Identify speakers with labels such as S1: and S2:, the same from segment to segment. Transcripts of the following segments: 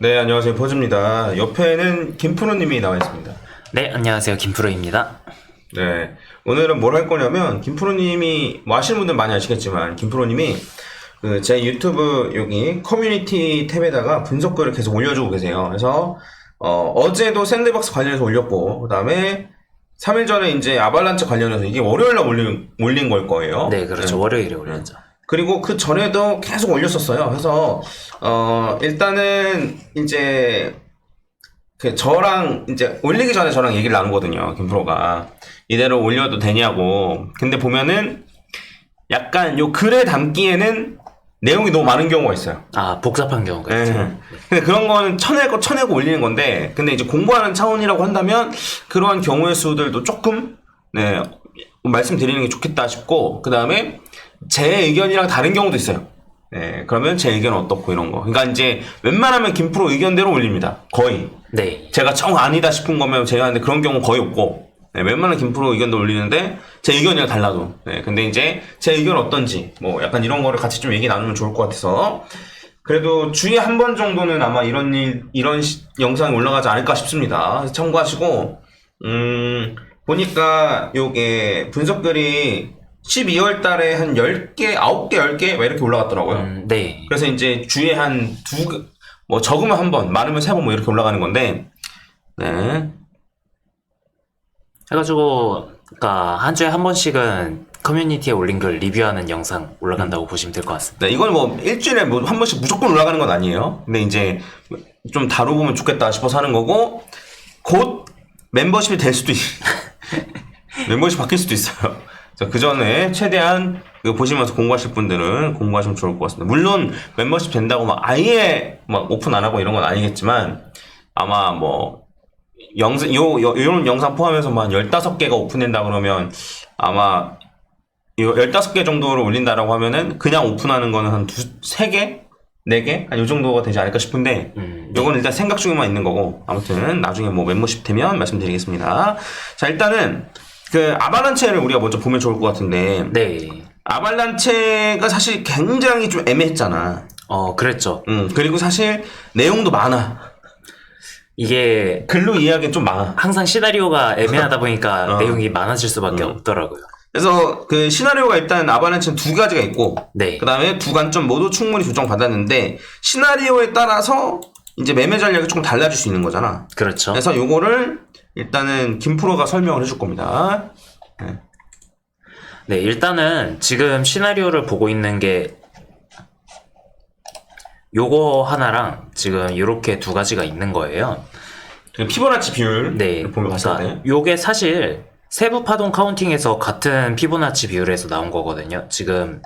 S1: 네, 안녕하세요. 포즈입니다. 옆에는 김프로님이 나와 있습니다.
S2: 네, 안녕하세요. 김프로입니다.
S1: 네, 오늘은 뭘 할 거냐면, 김프로님이, 뭐 아시는 분들 많이 아시겠지만, 김프로님이 제 유튜브 여기 커뮤니티 탭에다가 분석글을 계속 올려주고 계세요. 그래서, 어제도 샌드박스 관련해서 올렸고, 그 다음에 3일 전에 이제 아발란체 관련해서 이게 월요일날 올린 걸 거예요.
S2: 네, 그렇죠.
S1: 네.
S2: 월요일에 올렸죠.
S1: 그리고 그 전에도 계속 올렸었어요. 그래서, 일단은 이제, 저랑 이제 올리기 전에 저랑 얘기를 나누거든요. 김프로가. 이대로 올려도 되냐고. 근데 보면은 약간 요 글에 담기에는 내용이 너무 많은 경우가 있어요.
S2: 아, 복잡한 경우가 있죠.
S1: 네. 근데 그런 거는 쳐낼 거 쳐내고 올리는 건데, 근데 이제 공부하는 차원이라고 한다면 그러한 경우의 수들도 조금 네, 말씀드리는 게 좋겠다 싶고, 그 다음에 제 의견이랑 다른 경우도 있어요. 네, 그러면 제 의견은 어떻고 이런 거. 그러니까 이제 웬만하면 김프로 의견대로 올립니다. 거의.
S2: 네.
S1: 제가 정 아니다 싶은 거면 제가 하는데 그런 경우 거의 없고, 네, 웬만한 김프로 의견도 올리는데 제 의견이랑 달라도. 네, 근데 이제 제 의견 어떤지 뭐 약간 이런 거를 같이 좀 얘기 나누면 좋을 것 같아서 그래도 주에 한 번 정도는 아마 이런 영상이 올라가지 않을까 싶습니다. 그래서 참고하시고 보니까 요게 분석글이 12월 달에 한 10개, 9개, 10개 막 이렇게 올라갔더라고요.
S2: 네.
S1: 그래서 이제 주에 한 뭐 적으면 한 번, 많으면 3번 뭐 이렇게 올라가는 건데, 네.
S2: 해가지고, 그니까, 한 주에 한 번씩은 커뮤니티에 올린 글 리뷰하는 영상 올라간다고 보시면 될 것 같습니다.
S1: 네, 이건 뭐 일주일에 뭐 한 번씩 무조건 올라가는 건 아니에요. 근데 이제 좀 다뤄보면 좋겠다 싶어서 하는 거고, 곧 멤버십이 될 수도 멤버십 바뀔 수도 있어요. 그 전에 최대한 보시면서 공부하실 분들은 공부하시면 좋을 것 같습니다. 물론 멤버십 된다고 막 아예 막 오픈 안 하고 이런 건 아니겠지만 아마 뭐 요런 영상 포함해서 한 15개가 오픈된다 그러면 아마 15개 정도를 올린다라고 하면은 그냥 오픈하는 거는 한 3개? 4개? 한 요 정도가 되지 않을까 싶은데 요건 일단 생각 중에만 있는 거고 아무튼 나중에 뭐 멤버십 되면 말씀드리겠습니다. 자, 일단은 아발란체를 우리가 먼저 보면 좋을 것 같은데
S2: 네.
S1: 아발란체가 사실 굉장히 좀 애매했잖아.
S2: 그랬죠.
S1: 그리고 사실 내용도 많아.
S2: 이게
S1: 글로 이해하기엔 좀 많아.
S2: 항상 시나리오가 애매하다 보니까 내용이 많아질 수밖에 없더라고요.
S1: 그래서 시나리오가 일단 아발란체는 두 가지가 있고
S2: 네.
S1: 그 다음에 두 관점 모두 충분히 조정받았는데 시나리오에 따라서 이제 매매 전략이 조금 달라질 수 있는 거잖아.
S2: 그렇죠.
S1: 그래서 요거를 일단은 김프로가 설명을 해줄 겁니다. 네.
S2: 네, 일단은 지금 시나리오를 보고 있는 게 요거 하나랑 지금 요렇게 두 가지가 있는 거예요.
S1: 피보나치 비율
S2: 네,
S1: 보면 봤을 때
S2: 그러니까 요게 사실 세부 파동 카운팅에서 같은 피보나치 비율에서 나온 거거든요. 지금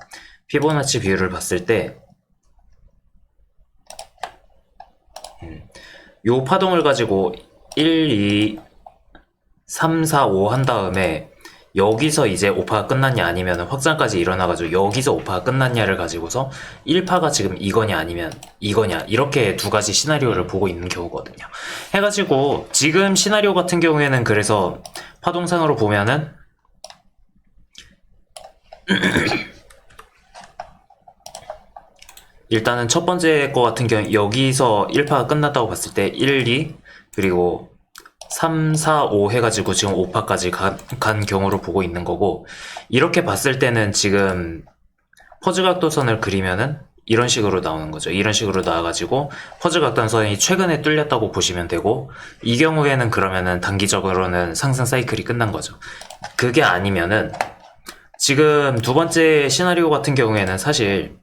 S2: 피보나치 비율을 봤을 때 요 파동을 가지고 1, 2, 3, 4, 5 한 다음에 여기서 이제 5파가 끝났냐 아니면 확장까지 일어나가지고 여기서 5파가 끝났냐를 가지고서 1파가 지금 이거냐 아니면 이거냐 이렇게 두 가지 시나리오를 보고 있는 경우거든요. 해가지고 지금 시나리오 같은 경우에는 그래서 파동상으로 보면은 일단은 첫 번째 거 같은 경우 여기서 1파가 끝났다고 봤을 때 1, 2 그리고 3, 4, 5 해가지고 지금 5파까지 간 경우로 보고 있는 거고 이렇게 봤을 때는 지금 퍼즐각도선을 그리면은 이런 식으로 나오는 거죠. 이런 식으로 나와가지고 퍼즐각도선이 최근에 뚫렸다고 보시면 되고 이 경우에는 그러면은 단기적으로는 상승 사이클이 끝난 거죠. 그게 아니면은 지금 두 번째 시나리오 같은 경우에는 사실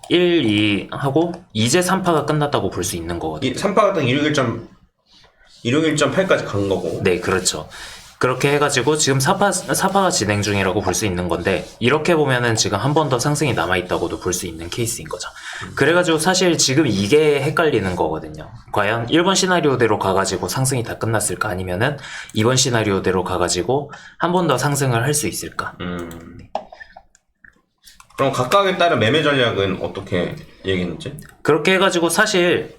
S2: 1, 2 하고 이제 3파가 끝났다고 볼 수 있는 거거든요.
S1: 3파 같은 161.8까지 간 거고.
S2: 네, 그렇죠. 그렇게 해가지고 지금 4파가 진행 중이라고 볼 수 있는 건데 이렇게 보면은 지금 한 번 더 상승이 남아있다고도 볼 수 있는 케이스인 거죠. 그래가지고 사실 지금 이게 헷갈리는 거거든요. 과연 1번 시나리오대로 가가지고 상승이 다 끝났을까 아니면은 2번 시나리오대로 가가지고 한 번 더 상승을 할 수 있을까.
S1: 그럼 각각에 따른 매매 전략은 어떻게 얘기했는지?
S2: 그렇게 해가지고 사실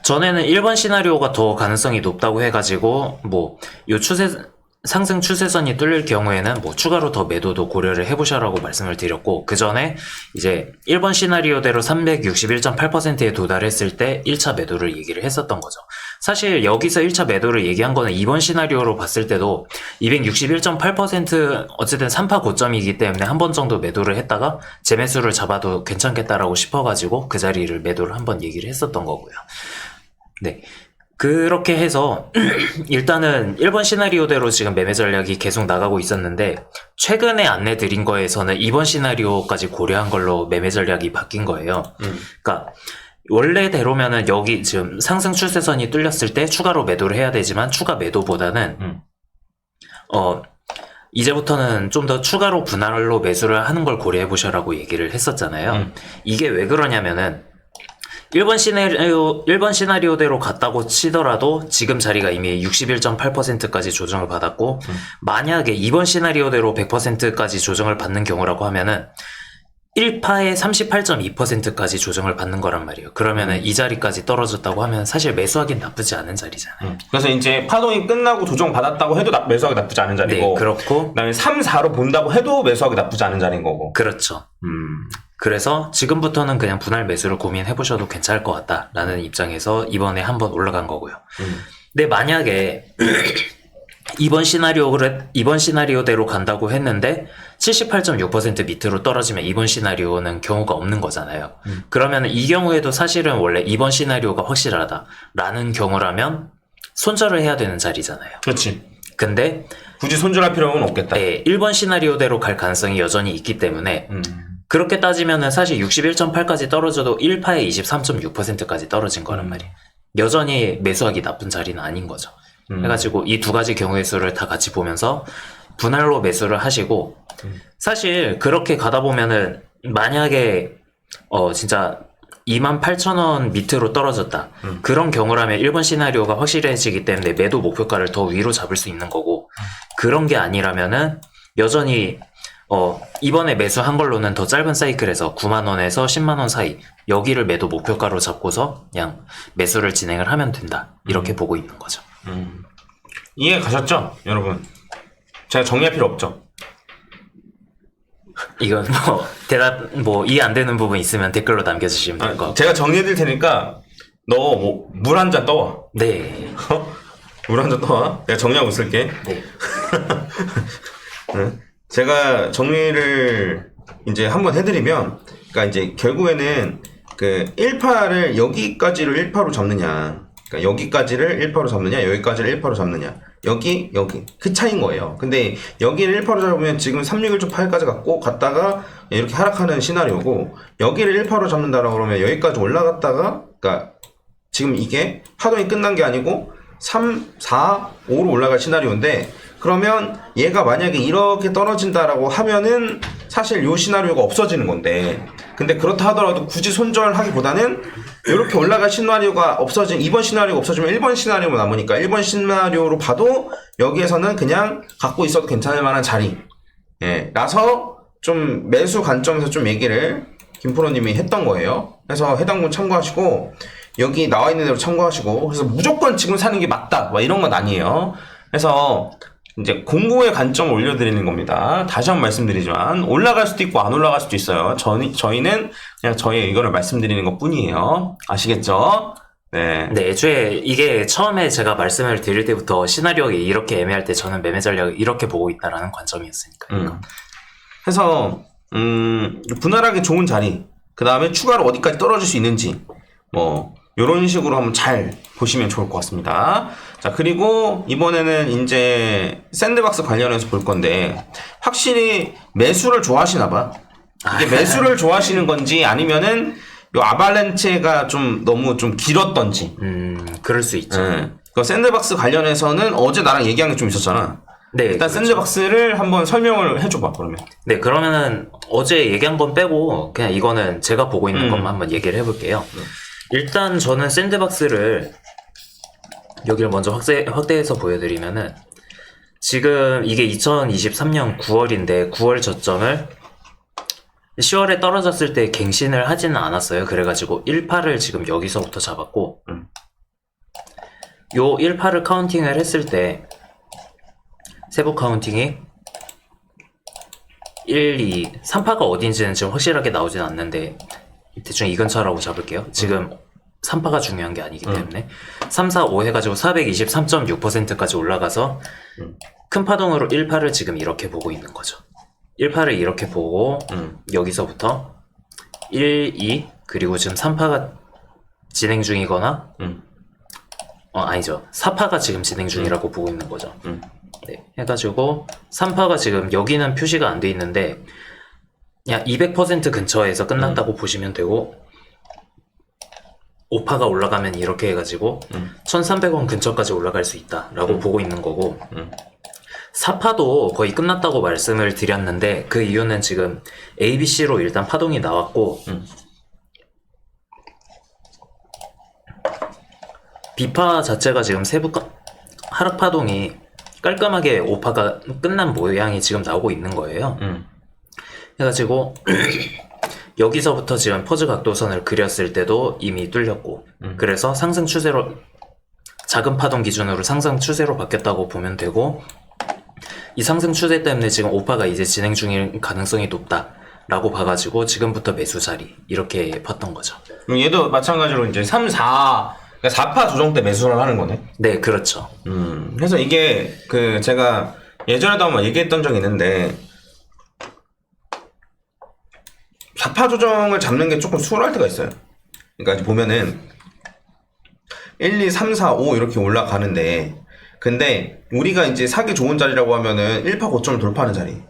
S2: 전에는 1번 시나리오가 더 가능성이 높다고 해가지고 뭐 요 추세 상승 추세선이 뚫릴 경우에는 뭐 추가로 더 매도도 고려를 해보셔라고 말씀을 드렸고, 그 전에 이제 1번 시나리오대로 361.8%에 도달했을 때 1차 매도를 얘기를 했었던 거죠. 사실 여기서 1차 매도를 얘기한 거는 2번 시나리오로 봤을 때도 261.8% 어쨌든 3파 고점이기 때문에 한 번 정도 매도를 했다가 재매수를 잡아도 괜찮겠다라고 싶어가지고 그 자리를 매도를 한번 얘기를 했었던 거고요. 네. 그렇게 해서 일단은 1번 시나리오대로 지금 매매 전략이 계속 나가고 있었는데, 최근에 안내 드린 거에서는 2번 시나리오까지 고려한 걸로 매매 전략이 바뀐 거예요. 그러니까 원래대로면은 여기 지금 상승 추세선이 뚫렸을 때 추가로 매도를 해야 되지만, 추가 매도보다는 이제부터는 좀 더 추가로 분할로 매수를 하는 걸 고려해 보셔라고 얘기를 했었잖아요. 이게 왜 그러냐면은 1번 시나리오대로 갔다고 치더라도 지금 자리가 이미 61.8%까지 조정을 받았고, 만약에 2번 시나리오대로 100%까지 조정을 받는 경우라고 하면은 1파에 38.2%까지 조정을 받는 거란 말이에요. 그러면은 이 자리까지 떨어졌다고 하면 사실 매수하긴 나쁘지 않은 자리잖아요.
S1: 그래서 이제 파동이 끝나고 조정 받았다고 해도 매수하기 나쁘지 않은 자리고,
S2: 네, 그렇고
S1: 그다음에 3, 4로 본다고 해도 매수하기 나쁘지 않은 자리인 거고.
S2: 그렇죠. 그래서 지금부터는 그냥 분할 매수를 고민해 보셔도 괜찮을 것 같다라는 입장에서 이번에 한번 올라간 거고요. 근데 만약에 2번 시나리오대로 간다고 했는데 78.6% 밑으로 떨어지면 2번 시나리오는 경우가 없는 거잖아요. 그러면 이 경우에도 사실은 원래 2번 시나리오가 확실하다라는 경우라면 손절을 해야 되는 자리잖아요.
S1: 그렇지.
S2: 근데
S1: 굳이 손절할 필요는 없겠다.
S2: 네, 1번 시나리오대로 갈 가능성이 여전히 있기 때문에 그렇게 따지면은 사실 61.8까지 떨어져도 1파에 23.6%까지 떨어진 거란 말이에요. 여전히 매수하기 나쁜 자리는 아닌 거죠. 해가지고 이 두 가지 경우의 수를 다 같이 보면서 분할로 매수를 하시고, 사실 그렇게 가다 보면은 만약에 진짜 28,000원 밑으로 떨어졌다. 그런 경우라면 1번 시나리오가 확실해지기 때문에 매도 목표가를 더 위로 잡을 수 있는 거고, 그런 게 아니라면은 여전히 이번에 매수한 걸로는 더 짧은 사이클에서 9만원에서 10만원 사이, 여기를 매도 목표가로 잡고서 그냥 매수를 진행을 하면 된다. 이렇게 보고 있는 거죠.
S1: 이해 가셨죠, 여러분? 제가 정리할 필요 없죠.
S2: 이건 이해 안 되는 부분 있으면 댓글로 남겨주시면 될 것 같고.
S1: 제가 정리해드릴 테니까 너 물 한 잔 떠와.
S2: 네.
S1: 물 한 잔 떠와. 내가 정리하고 있을게.
S2: 네.
S1: 네. 제가 정리를 이제 한번 해드리면, 그러니까 이제 결국에는 그 1파를 여기까지를 1파로 잡느냐, 그러니까 여기까지를 1파로 잡느냐, 여기까지를 1파로 잡느냐, 여기 그 차이인 거예요. 근데 여기를 1파로 잡으면 지금 3618까지 갔다가 이렇게 하락하는 시나리오고, 여기를 1파로 잡는다라고 그러면 여기까지 올라갔다가, 그러니까 지금 이게 파동이 끝난 게 아니고 3, 4, 5로 올라갈 시나리오인데, 그러면 얘가 만약에 이렇게 떨어진다라고 하면은 사실 요 시나리오가 없어지는 건데, 근데 그렇다 하더라도 굳이 손절하기보다는 이렇게 올라갈 시나리오가 2번 시나리오가 없어지면 1번 시나리오만 남으니까 1번 시나리오로 봐도 여기에서는 그냥 갖고 있어도 괜찮을 만한 자리, 라서 좀 매수 관점에서 좀 얘기를 김프로님이 했던 거예요. 그래서 해당 분 참고하시고, 여기 나와 있는 대로 참고하시고, 그래서 무조건 지금 사는 게 맞다 이런 건 아니에요. 그래서 이제 공부의 관점을 올려드리는 겁니다. 다시 한번 말씀드리지만 올라갈 수도 있고 안 올라갈 수도 있어요. 저희는 그냥 저의 의견을 말씀드리는 것 뿐이에요. 아시겠죠? 네.
S2: 네, 애초에 이게 처음에 제가 말씀을 드릴 때부터 시나리오가 이렇게 애매할 때 저는 매매 전략을 이렇게 보고 있다라는 관점이었으니까요.
S1: 그래서 분할하기 좋은 자리, 그 다음에 추가로 어디까지 떨어질 수 있는지 요런 식으로 한번 잘 보시면 좋을 것 같습니다. 자, 그리고 이번에는 이제 샌드박스 관련해서 볼 건데, 확실히 매수를 좋아하시나 봐. 이게 매수를 좋아하시는 건지 아니면은 요 아발렌체가 너무 길었던지.
S2: 그럴 수 있죠.
S1: 그 샌드박스 관련해서는 어제 나랑 얘기한 게 좀 있었잖아.
S2: 네,
S1: 일단
S2: 그렇죠.
S1: 샌드박스를 한번 설명을 해줘봐, 그러면.
S2: 네, 그러면은 어제 얘기한 건 빼고 그냥 이거는 제가 보고 있는 것만 한번 얘기를 해볼게요. 일단 저는 샌드박스를 여기를 먼저 확대해서 보여드리면은, 지금 이게 2023년 9월인데 9월 저점을 10월에 떨어졌을 때 갱신을 하지는 않았어요. 그래가지고 1파를 지금 여기서부터 잡았고, 요 1파를 카운팅을 했을 때 세부 카운팅이 1, 2, 3파가 어딘지는 지금 확실하게 나오진 않는데 대충 이 근처라고 잡을게요. 지금 3파가 중요한 게 아니기 때문에 3, 4, 5 해가지고 423.6%까지 올라가서 큰 파동으로 1파를 지금 이렇게 보고 있는 거죠. 1파를 이렇게 보고 여기서부터 1, 2 그리고 지금 3파가 진행 중이거나 아니죠. 4파가 지금 진행 중이라고 보고 있는 거죠. 네, 해가지고 3파가 지금 여기는 표시가 안 돼 있는데 그냥 200% 근처에서 끝났다고 보시면 되고 5파가 올라가면 이렇게 해가지고 1300원 근처까지 올라갈 수 있다라고 보고 있는 거고 4파도 거의 끝났다고 말씀을 드렸는데 그 이유는 지금 ABC로 일단 파동이 나왔고 B파 자체가 지금 세부 하락 파동이 깔끔하게 5파가 끝난 모양이 지금 나오고 있는 거예요. 해가지고 여기서부터 지금 퍼즈 각도선을 그렸을 때도 이미 뚫렸고 그래서 상승 추세로 작은 파동 기준으로 상승 추세로 바뀌었다고 보면 되고 이 상승 추세 때문에 지금 5파가 이제 진행 중일 가능성이 높다라고 봐가지고 지금부터 매수 자리 이렇게 봤던 거죠.
S1: 얘도 마찬가지로 이제 3, 4 그러니까 4파 조정 때 매수를 하는 거네.
S2: 네, 그렇죠.
S1: 그래서 이게 그 제가 예전에도 한번 얘기했던 적이 있는데 4파 조정을 잡는 게 조금 수월할 때가 있어요. 그러니까 보면은 1, 2, 3, 4, 5 이렇게 올라가는데 근데 우리가 이제 사기 좋은 자리라고 하면은 1파 고점을 돌파하는 자리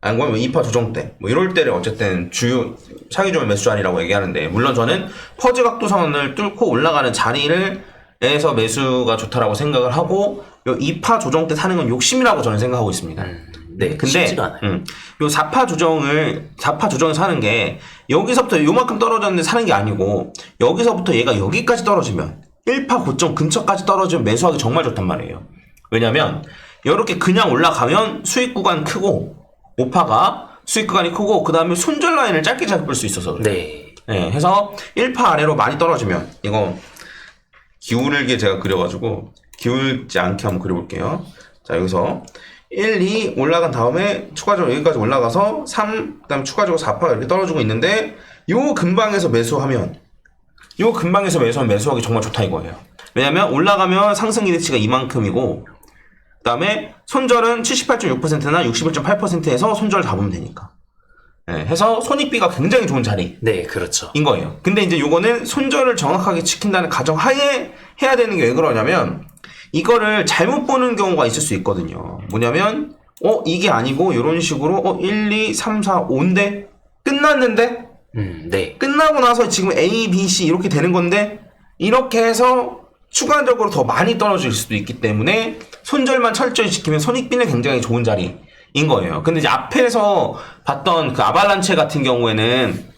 S1: 아니면 2파 조정 때 뭐 이럴 때를 어쨌든 주요 사기 좋은 매수 자리라고 얘기하는데 물론 저는 퍼즈 각도선을 뚫고 올라가는 자리를 에서 매수가 좋다라고 생각을 하고 요 2파 조정 때 사는 건 욕심이라고 저는 생각하고 있습니다.
S2: 네,
S1: 근데
S2: 쉽지가 않아요.
S1: 요 4파 조정을 사는 게 여기서부터 요만큼 떨어졌는데 사는 게 아니고 여기서부터 얘가 여기까지 떨어지면 1파 고점 근처까지 떨어지면 매수하기 정말 좋단 말이에요. 왜냐면 이렇게 그냥 올라가면 수익 구간 크고 5파가 수익 구간이 크고 그 다음에 손절 라인을 짧게 잡을 수 있어서 그래요.
S2: 네.
S1: 네, 해서 1파 아래로 많이 떨어지면 이거 기울게 제가 그려가지고 기울지 않게 한번 그려볼게요. 자 여기서 1, 2 올라간 다음에 추가적으로 여기까지 올라가서 3, 그 다음에 추가적으로 4파가 이렇게 떨어지고 있는데 요 근방에서 매수하면 매수하기 정말 좋다 이거예요. 왜냐면 올라가면 상승 기대치가 이만큼이고 그 다음에 손절은 78.6%나 61.8%에서 손절 잡으면 되니까. 네, 해서 손익비가 굉장히 좋은 자리인
S2: 네, 그렇죠.
S1: 거예요. 근데 이제 요거는 손절을 정확하게 지킨다는 가정하에 해야 되는 게 왜 그러냐면 이거를 잘못 보는 경우가 있을 수 있거든요. 뭐냐면 이게 아니고 이런 식으로 1, 2, 3, 4, 5인데 끝났는데
S2: 네.
S1: 끝나고 나서 지금 A, B, C 이렇게 되는 건데 이렇게 해서 추가적으로 더 많이 떨어질 수도 있기 때문에 손절만 철저히 지키면 손익비는 굉장히 좋은 자리인 거예요. 근데 이제 앞에서 봤던 그 아발란체 같은 경우에는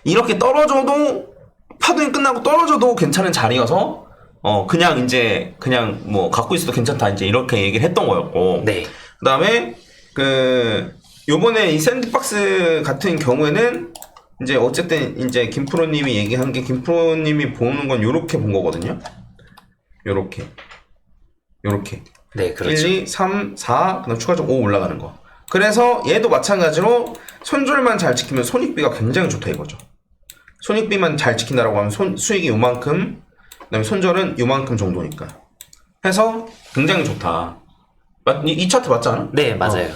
S1: 이렇게 떨어져도 파동이 끝나고 떨어져도 괜찮은 자리여서 그냥 뭐 갖고 있어도 괜찮다 이제 이렇게 얘기를 했던 거였고
S2: 네.
S1: 그다음에 요번에 이 샌드박스 같은 경우에는 이제 어쨌든 이제 김프로님이 얘기한 게 김프로님이 보는 건 요렇게 본 거거든요. 요렇게
S2: 네, 그렇죠.
S1: 1, 2, 3, 4 그다음 추가적으로 5 올라가는 거. 그래서 얘도 마찬가지로 손절만 잘 지키면 손익비가 굉장히 좋다 이거죠. 손익비만 잘 지킨다라고 하면 수익이 요만큼 그다음에 손절은 요만큼 정도니까 해서 굉장히 좋다. 이 차트 맞지 않아?
S2: 네, 맞아요.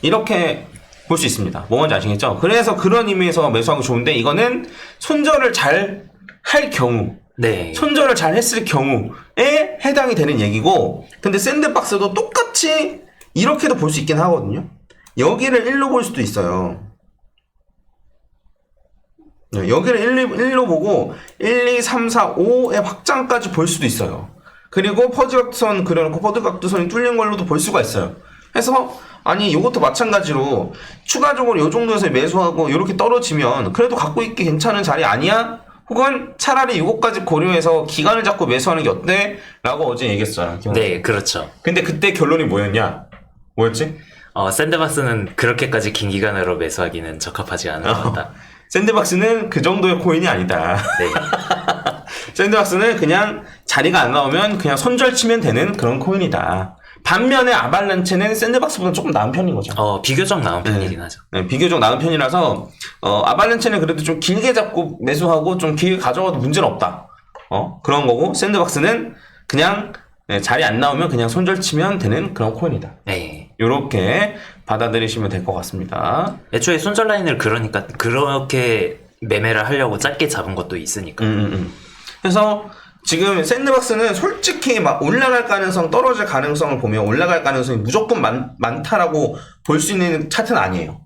S1: 이렇게 볼 수 있습니다. 뭐 뭔지 아시겠죠? 그래서 그런 의미에서 매수하기 좋은데 이거는 손절을 잘 할 경우
S2: 네.
S1: 손절을 잘 했을 경우에 해당이 되는 얘기고 근데 샌드박스도 똑같이 이렇게도 볼 수 있긴 하거든요. 여기를 1로 볼 수도 있어요. 여기를 1로 보고 1, 2, 3, 4, 5의 확장까지 볼 수도 있어요. 그리고 퍼즈 각도선 그려놓고 퍼즈 각도선이 뚫린 걸로도 볼 수가 있어요. 그래서 아니 요것도 마찬가지로 추가적으로 요 정도에서 매수하고 이렇게 떨어지면 그래도 갖고 있기 괜찮은 자리 아니야? 혹은 차라리 요것까지 고려해서 기간을 잡고 매수하는 게 어때? 라고 어제 얘기했어요.
S2: 네, 그렇죠.
S1: 근데 그때 결론이 뭐였냐? 뭐였지?
S2: 샌드박스는 그렇게까지 긴 기간으로 매수하기는 적합하지 않은 것 같다.
S1: 샌드박스는 그 정도의 코인이 아니다.
S2: 네.
S1: 샌드박스는 그냥 자리가 안 나오면 그냥 손절 치면 되는 그런 코인이다. 반면에 아발란체는 샌드박스보다 조금 나은 편인 거죠.
S2: 비교적 나은 편이긴 하죠.
S1: 네, 비교적 나은 편이라서 아발란체는 그래도 좀 길게 잡고 매수하고 좀 길게 가져가도 문제는 없다. 그런 거고 샌드박스는 그냥 자리 안 나오면 그냥 손절치면 되는 그런 코인이다.
S2: 네.
S1: 이렇게 받아들이시면 될 것 같습니다.
S2: 애초에 손절 라인을 그러니까 그렇게 매매를 하려고 짧게 잡은 것도 있으니까.
S1: 그래서 지금 샌드박스는 솔직히 막 올라갈 가능성, 떨어질 가능성을 보면 올라갈 가능성이 무조건 많다라고 볼 수 있는 차트는 아니에요.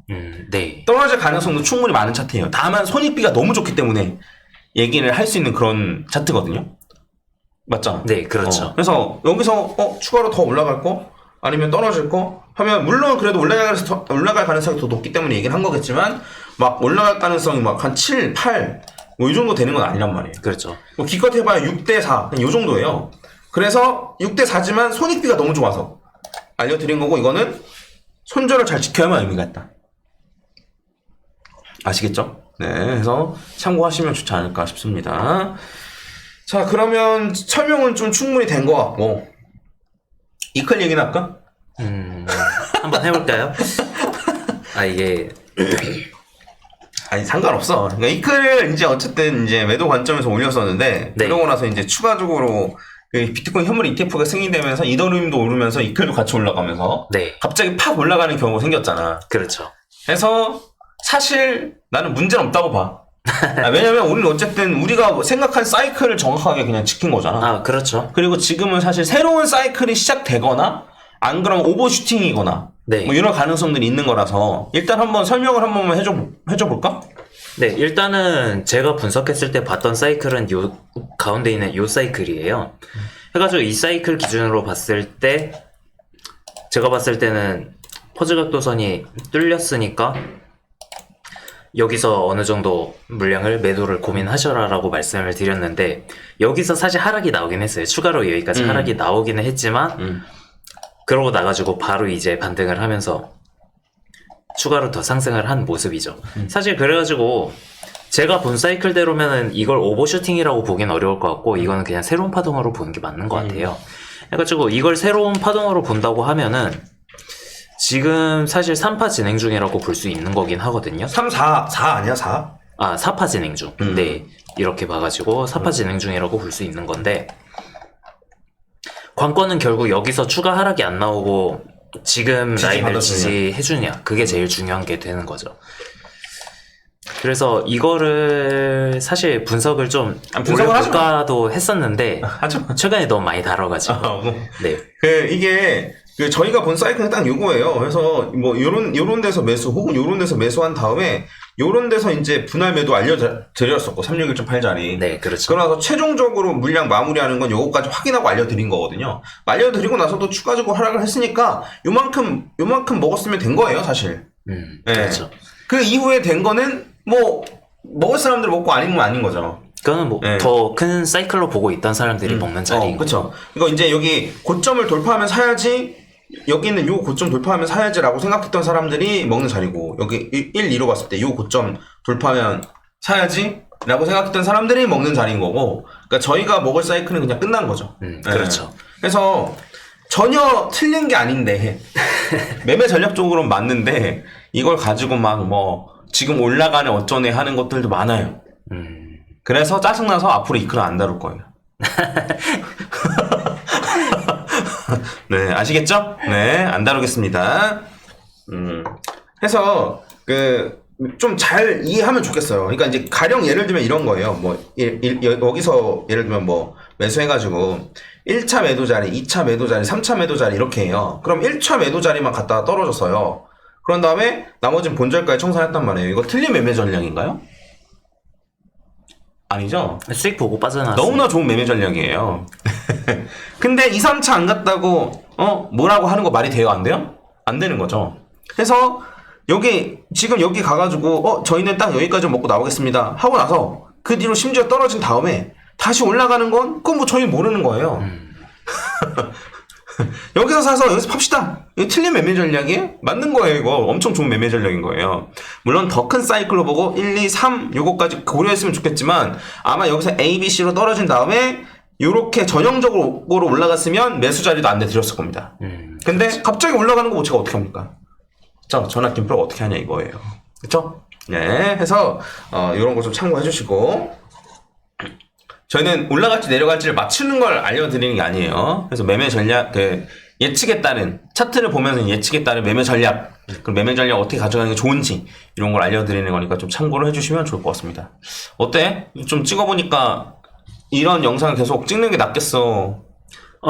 S2: 네.
S1: 떨어질 가능성도 충분히 많은 차트예요. 다만 손익비가 너무 좋기 때문에 얘기를 할 수 있는 그런 차트거든요. 맞죠?
S2: 네, 그렇죠.
S1: 그래서 여기서 추가로 더 올라갈 거 아니면 떨어질 거 하면 물론 그래도 올라갈 가능성이 더 높기 때문에 얘기를 한 거겠지만 막 올라갈 가능성이 막 한 7, 8 뭐 이 정도 되는 건 아니란 말이에요.
S2: 그렇죠.
S1: 뭐 기껏 해봐야 6대4 이 정도예요. 그래서 6대4지만 손익비가 너무 좋아서 알려드린 거고 이거는 손절을 잘 지켜야만 의미가 있다. 아시겠죠? 네, 그래서 참고하시면 좋지 않을까 싶습니다. 자, 그러면 설명은 좀 충분히 된 것 같고 이클 얘기나 할까?
S2: 한번 해볼까요? 이게
S1: 아니 상관없어. 그러니까 이클을 이제 어쨌든 이제 매도 관점에서 올렸었는데
S2: 네.
S1: 그러고 나서 이제 추가적으로 비트코인 현물 ETF가 승인되면서 이더리움도 오르면서 이클도 같이 올라가면서
S2: 네,
S1: 갑자기 팍 올라가는 경우가 생겼잖아.
S2: 그렇죠.
S1: 그래서 사실 나는 문제는 없다고 봐. 왜냐면 우리는 어쨌든 우리가 생각한 사이클을 정확하게 그냥 지킨 거잖아.
S2: 그렇죠.
S1: 그리고 지금은 사실 새로운 사이클이 시작되거나 안 그러면 오버슈팅이거나
S2: 네.
S1: 뭐 이런 가능성들이 있는 거라서 일단 한번 설명을 한 번만 해줘 볼까?
S2: 네, 일단은 제가 분석했을 때 봤던 사이클은 요 가운데 있는 요 사이클이에요. 해가지고 이 사이클 기준으로 봤을 때 제가 봤을 때는 퍼즐각도선이 뚫렸으니까 여기서 어느 정도 물량을 매도를 고민하셔라라고 말씀을 드렸는데 여기서 사실 하락이 나오긴 했어요. 추가로 여기까지 하락이 나오기는 했지만 그러고 나가지고 바로 이제 반등을 하면서 추가로 더 상승을 한 모습이죠. 사실 그래가지고 제가 본 사이클대로면은 이걸 오버슈팅이라고 보긴 어려울 것 같고 이거는 그냥 새로운 파동으로 보는 게 맞는 것 같아요. 해가지고 이걸 새로운 파동으로 본다고 하면은 지금 사실 3파 진행 중이라고 볼 수 있는 거긴 하거든요.
S1: 3, 4 아니야 4?
S2: 4파 진행 중. 네, 이렇게 봐가지고 4파 진행 중이라고 볼 수 있는 건데 관건은 결국 여기서 추가 하락이 안 나오고 지금 라인을 지지해주냐 그게 제일 중요한 게 되는 거죠. 그래서 이거를 사실 분석을 좀 올려볼까도 했었는데 최근에 너무 많이 다뤄가지고 네.
S1: 이게 저희가 본 사이클은 딱 요거예요. 그래서 뭐 요런 데서 매수 혹은 요런 데서 매수한 다음에 요런 데서 이제 분할 매도 알려드렸었고 361.8짜리.
S2: 네, 그렇죠.
S1: 그러고 나서 최종적으로 물량 마무리하는 건 요거까지 확인하고 알려드린 거거든요. 알려드리고 나서도 추가적으로 하락을 했으니까 요만큼 먹었으면 된 거예요, 사실.
S2: 네.
S1: 그렇죠. 그 이후에 된 거는 뭐 먹을 사람들 먹고 아닌 건 아닌 거죠.
S2: 그거는 뭐 더 큰 사이클로 보고 있던 사람들이 먹는 자리인
S1: 그렇죠. 이거 이제 여기 고점을 돌파하면 사야지. 여기는 요 고점 돌파하면 사야지라고 생각했던 사람들이 먹는 자리고 여기 1, 2로 봤을 때 요 고점 돌파하면 사야지 라고 생각했던 사람들이 먹는 자리인 거고 그러니까 저희가 먹을 사이클은 그냥 끝난 거죠.
S2: 그렇죠.
S1: 그래서 전혀 틀린 게 아닌데 매매 전략적으로는 맞는데 이걸 가지고 막 뭐 지금 올라가네 어쩌네 하는 것들도 많아요. 그래서 짜증나서 앞으로 이클은 안 다룰 거예요. 네, 아시겠죠? 네, 안 다루겠습니다. 해서 좀 잘 이해하면 좋겠어요. 그러니까 이제 가령 예를 들면 이런 거예요. 뭐 여기서 예를 들면 뭐 매수해가지고 1차 매도 자리, 2차 매도 자리, 3차 매도 자리 이렇게 해요. 그럼 1차 매도 자리만 갖다가 떨어졌어요. 그런 다음에 나머지는 본절까지 청산했단 말이에요. 이거 틀린 매매 전략인가요? 아니죠?
S2: 수익 보고 빠져나왔어요.
S1: 너무나 좋은 매매 전략이에요. 근데 2, 3차 안 갔다고 뭐라고 하는 거 말이 돼요? 안 돼요? 안 되는 거죠. 그래서 지금 여기 가가지고 저희는 딱 여기까지 먹고 나오겠습니다 하고 나서 그 뒤로 심지어 떨어진 다음에 다시 올라가는 건 그건 뭐 저희 모르는 거예요. 여기서 사서 여기서 팝시다. 이거 틀린 매매 전략이에요? 맞는 거예요. 이거 엄청 좋은 매매 전략인 거예요. 물론 더 큰 사이클로 보고 1, 2, 3 요거까지 고려했으면 좋겠지만 아마 여기서 A, B, C로 떨어진 다음에 요렇게 전형적으로 올라갔으면 매수 자리도 안 내드렸을 겁니다. 근데 갑자기 올라가는 거 뭐 제가 어떻게 합니까? 전화 김프로가 어떻게 하냐 이거예요. 그쵸? 네, 해서 이런 거 좀 참고해 주시고, 저희는 올라갈지 내려갈지를 맞추는 걸 알려드리는 게 아니에요. 그래서 매매 전략, 예측에 따른, 차트를 보면서 예측에 따른 매매 전략, 그럼 매매 전략 어떻게 가져가는 게 좋은지, 이런 걸 알려드리는 거니까 좀 참고를 해주시면 좋을 것 같습니다. 어때? 좀 찍어보니까, 이런 영상을 계속 찍는 게 낫겠어.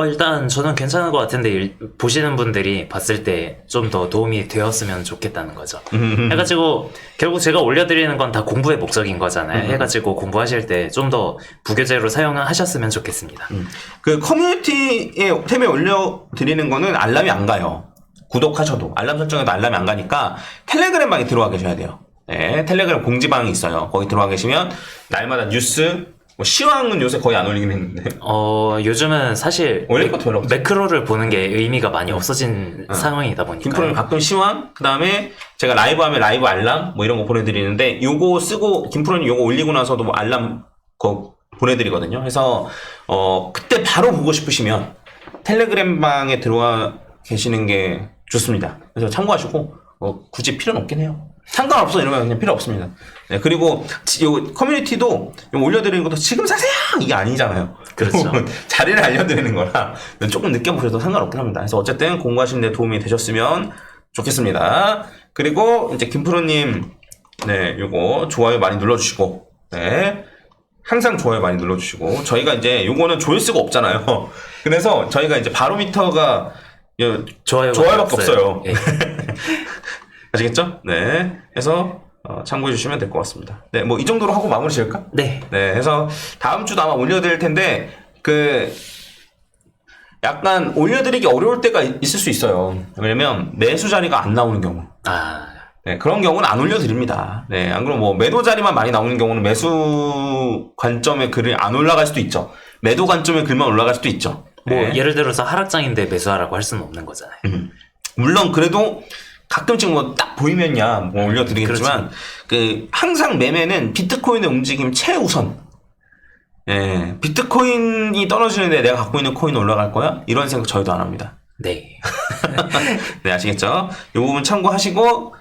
S2: 일단 저는 괜찮은 것 같은데 보시는 분들이 봤을 때 좀 더 도움이 되었으면 좋겠다는 거죠. 해가지고 결국 제가 올려드리는 건 다 공부의 목적인 거잖아요. 해가지고 공부하실 때 좀 더 부교재로 사용하셨으면 좋겠습니다.
S1: 그 커뮤니티에 템에 올려드리는 거는 알람이 안 가요. 구독하셔도 알람 설정해도 알람이 안 가니까 텔레그램방에 들어와 계셔야 돼요. 네, 텔레그램 공지방이 있어요. 거기 들어와 계시면 날마다 뉴스, 시황은 요새 거의 안 올리긴 했는데.
S2: 요즘은 사실
S1: 올릴 것도 별로 없어요.
S2: 매크로를 보는 게 의미가 많이 없어진 상황이다 보니까.
S1: 김프로는 가끔 시황, 그 다음에 제가 라이브 하면 라이브 알람, 뭐 이런 거 보내드리는데, 요거 쓰고, 김프로는 요거 올리고 나서도 뭐 알람 거 보내드리거든요. 그래서, 그때 바로 보고 싶으시면, 텔레그램 방에 들어와 계시는 게 좋습니다. 그래서 참고하시고, 굳이 필요는 없긴 해요. 상관없어 이러면 그냥 필요 없습니다. 네, 그리고 요 커뮤니티도 요 올려드리는 것도 지금 사세요 이게 아니잖아요.
S2: 그렇죠.
S1: 자리를 알려드리는 거라 조금 늦게 보셔도 상관없긴 합니다. 그래서 어쨌든 공부하시는 데 도움이 되셨으면 좋겠습니다. 그리고 이제 김프로님, 네, 요거 좋아요 많이 눌러주시고, 네, 항상 좋아요 많이 눌러주시고, 저희가 이제 요거는 조회수가 없잖아요. 그래서 저희가 이제 바로미터가 좋아요밖에 없어요.
S2: 예.
S1: 아시겠죠? 네. 해서 참고해 주시면 될 것 같습니다. 네, 뭐 이 정도로 하고 마무리 지을까?
S2: 네.
S1: 네, 해서 다음 주도 아마 올려드릴 텐데 약간 올려드리기 어려울 때가 있을 수 있어요. 왜냐면 매수 자리가 안 나오는 경우. 네, 그런 경우는 안 올려드립니다. 네, 안 그러면 뭐 매도 자리만 많이 나오는 경우는 매수 관점의 글이 안 올라갈 수도 있죠. 매도 관점의 글만 올라갈 수도 있죠.
S2: 뭐
S1: 네.
S2: 예를 들어서 하락장인데 매수하라고 할 수는 없는 거잖아요.
S1: 물론 그래도 가끔씩 뭐 딱 보이면야 뭐 올려드리겠지만,
S2: 그렇죠.
S1: 항상 매매는 비트코인의 움직임 최우선. 예, 비트코인이 떨어지는데 내가 갖고 있는 코인 올라갈 거야? 이런 생각 저희도 안 합니다.
S2: 네.
S1: 네, 아시겠죠? 이 부분 참고하시고,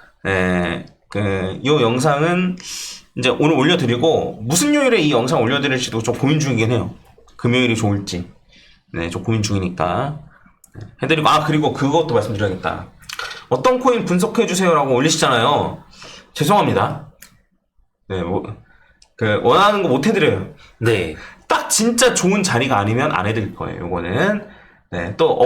S1: 요 영상은 이제 오늘 올려드리고, 무슨 요일에 이 영상 올려드릴지도 좀 고민 중이긴 해요. 금요일이 좋을지. 네, 좀 고민 중이니까. 해드리고, 그리고 그것도 말씀드려야겠다. 어떤 코인 분석해주세요라고 올리시잖아요. 죄송합니다. 네, 원하는 거 못 해드려요.
S2: 네.
S1: 딱 진짜 좋은 자리가 아니면 안 해드릴 거예요, 요거는. 네, 또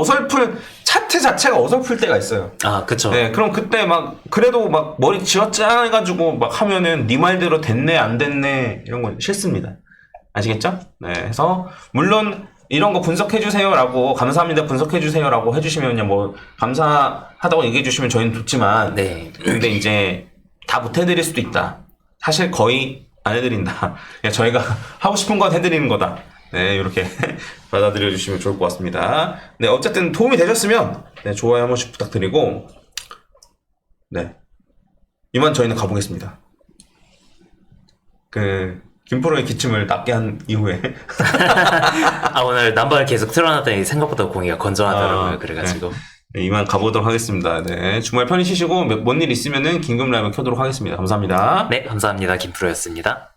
S1: 차트 자체가 어설플 때가 있어요.
S2: 그쵸.
S1: 네, 그럼 그때 그래도 머리 쥐어짜가지고 하면은 네 말대로 됐네, 안 됐네, 이런 거 싫습니다. 아시겠죠? 네, 그래서, 물론, 이런 거 분석해주세요라고, 감사합니다, 분석해주세요라고 해주시면, 뭐, 감사하다고 얘기해주시면 저희는 좋지만,
S2: 네.
S1: 근데 이제, 다 못해드릴 수도 있다. 사실 거의 안 해드린다. 그냥 저희가 하고 싶은 건 해드리는 거다. 네, 이렇게 받아들여 주시면 좋을 것 같습니다. 네, 어쨌든 도움이 되셨으면, 네, 좋아요 한 번씩 부탁드리고, 네. 이만 저희는 가보겠습니다. 김프로의 기침을 낮게 한 이후에.
S2: 오늘 남발 계속 틀어놨더니 생각보다 공기가 건조하더라고요. 그래가지고.
S1: 네, 이만 가보도록 하겠습니다. 네, 주말 편히 쉬시고, 뭔 일 있으면은 긴급 라이브 켜도록 하겠습니다. 감사합니다.
S2: 네, 감사합니다. 김프로였습니다.